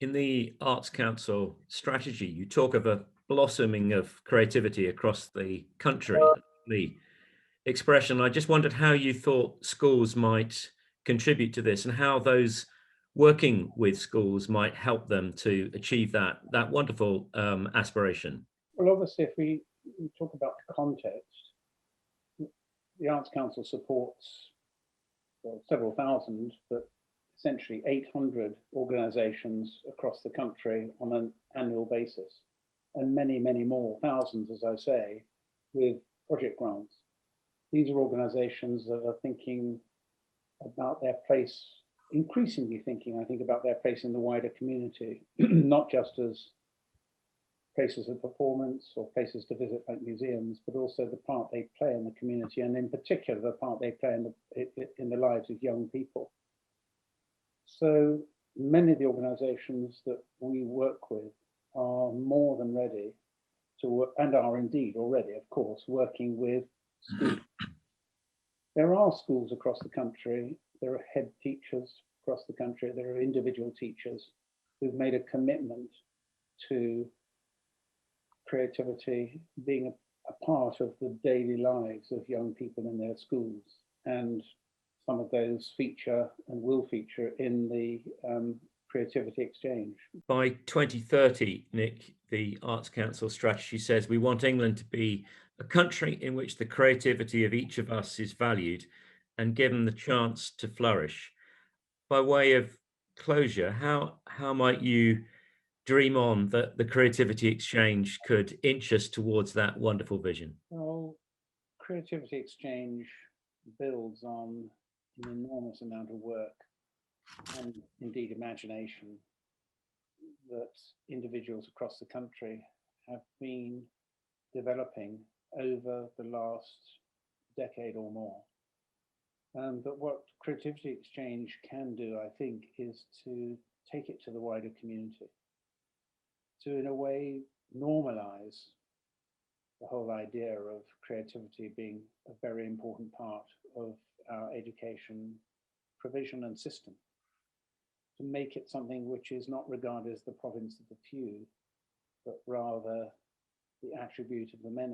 In the Arts Council strategy, you talk of a blossoming of creativity across the country. The expression, I just wondered how you thought schools might contribute to this and how those working with schools might help them to achieve that wonderful aspiration. Well, obviously, if we talk about the context, the Arts Council supports several thousand, but essentially 800 organisations across the country on an annual basis, and many, many more, thousands, as I say, with project grants. These are organisations that are thinking about their place, increasingly thinking, I think, about their place in the wider community, not just as places of performance or places to visit like museums, but also the part they play in the community, and in particular the part they play in the lives of young people. So many of the organisations that we work with are more than ready to work, and are indeed already, of course, working with schools. There are schools across the country, there are head teachers across the country, there are individual teachers who've made a commitment to creativity being a part of the daily lives of young people in their schools. And some of those feature and will feature in the creativity exchange. By 2030, Nick, the Arts Council strategy says we want England to be a country in which the creativity of each of us is valued and given the chance to flourish. By way of closure, how might you dream on that the creativity exchange could inch us towards that wonderful vision? Well, creativity exchange builds on an enormous amount of work and indeed imagination that individuals across the country have been developing over the last decade or more. But what Creativity Exchange can do, I think, is to take it to the wider community, to, in a way, normalize the whole idea of creativity being a very important part of our education provision and system, to make it something which is not regarded as the province of the few, but rather the attribute of the many.